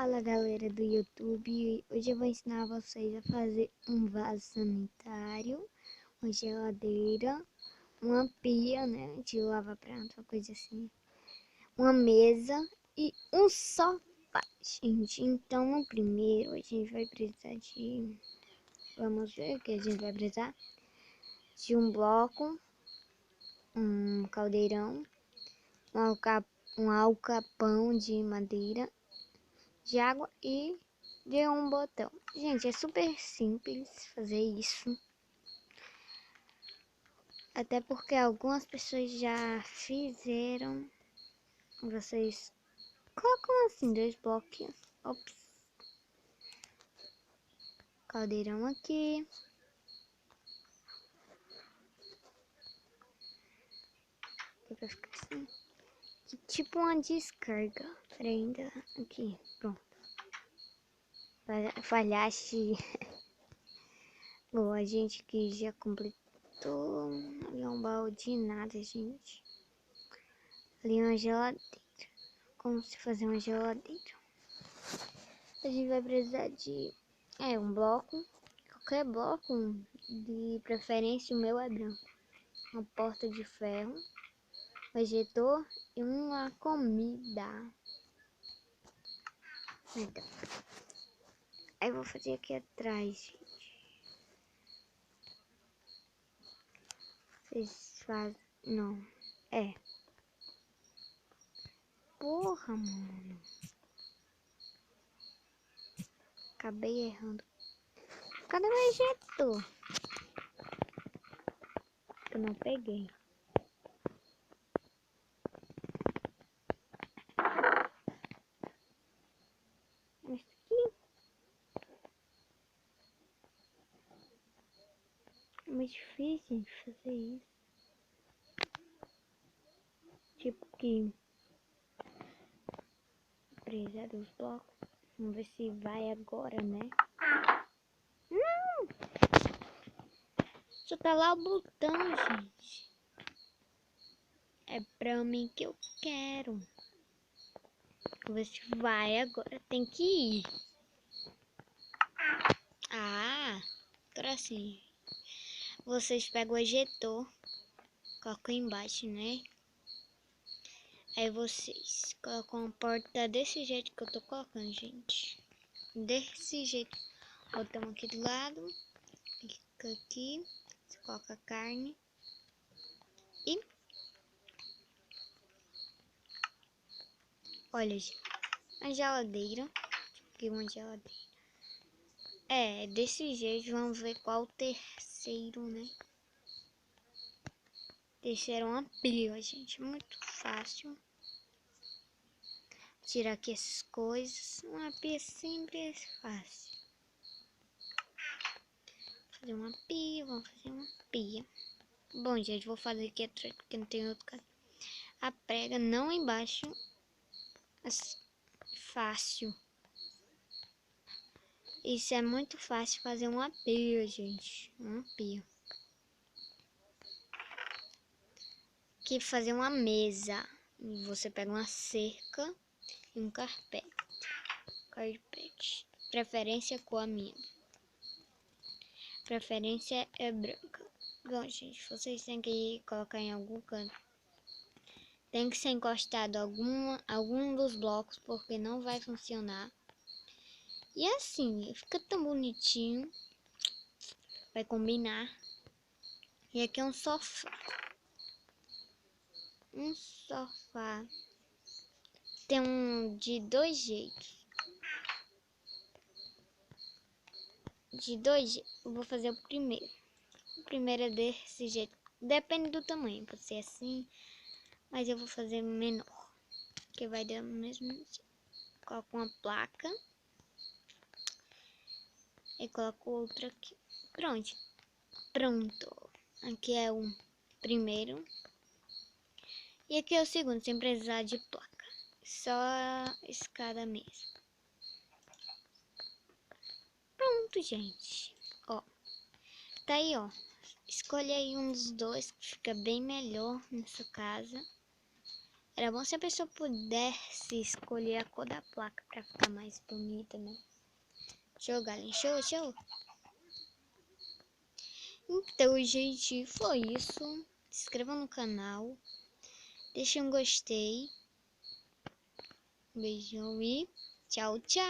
Fala galera do YouTube, hoje eu vou ensinar vocês a fazer um vaso sanitário, uma geladeira, uma pia, né, de lavar prato, uma coisa assim, uma mesa e um sofá, gente. Então no primeiro a gente vai precisar de, vamos ver o que a gente vai precisar, de um bloco, um caldeirão, um alcapão de madeira, de água e de um botão. Gente, é super simples fazer isso. Até porque algumas pessoas já fizeram. Vocês colocam assim 2 bloquinhos. Ops. Caldeirão aqui. Vai ficar assim. Que tipo uma descarga. Prenda aqui. Pronto. Falhaste. Bom, a gente que já completou. Ali é um balde nada, gente. Ali é uma geladeira. Como se fazer uma geladeira. A gente vai precisar de um bloco. Qualquer bloco, de preferência o meu é branco. Uma porta de ferro. Um ejetor e uma comida. Então, aí eu vou fazer aqui atrás, gente. Vocês fazem... Não. Porra, mano. Acabei errando. Cadê o ejetor? Eu não peguei. Mas aqui... É muito difícil de fazer isso. Tipo que... Precisar dos blocos. Vamos ver se vai agora, né? Não! Só tá lá o botão, gente. É pra mim que eu quero. Vamos ver se vai agora. Tem que ir. Ah, agora sim. Vocês pegam o ejetor. Colocam embaixo, né? Aí vocês colocam a porta desse jeito que eu tô colocando, gente. Desse jeito. Botamos aqui do lado. Fica aqui. Você coloca a carne. E... olha, gente. A geladeira. Aqui uma geladeira. Desse jeito. Vamos ver qual o terceiro, né? Terceiro é uma pia, gente. Muito fácil. Tirar aqui essas coisas. Uma pia simples, fácil. Fazer uma pia, vamos fazer uma pia. Bom, gente, vou fazer aqui atrás porque não tem outro caso. A prega não embaixo. Fácil. Isso é muito fácil fazer uma pia, gente. Uma pia. Aqui fazer uma mesa. Você pega uma cerca e um carpete. Preferência cor a minha. Preferência é branca. Bom, gente, vocês têm que colocar em algum canto. Tem que ser encostado algum dos blocos, porque não vai funcionar. E assim, fica tão bonitinho. Vai combinar. E aqui é um sofá. Um sofá. Tem de 2 jeitos. Eu vou fazer o primeiro. O primeiro é desse jeito. Depende do tamanho. Pode ser assim. Mas eu vou fazer menor. Que vai dar o mesmo jeito. Coloco uma placa. E coloco outra aqui. Pronto. Aqui é o primeiro. E aqui é o segundo, sem precisar de placa. Só escada mesmo. Pronto, gente. Ó. Tá aí, ó. Escolhe aí um dos dois que fica bem melhor nessa casa. Era bom se a pessoa pudesse escolher a cor da placa pra ficar mais bonita, né? Show, galera. Show, show. Então, gente, foi isso. Se inscreva no canal. Deixe um gostei. Um beijão e tchau, tchau.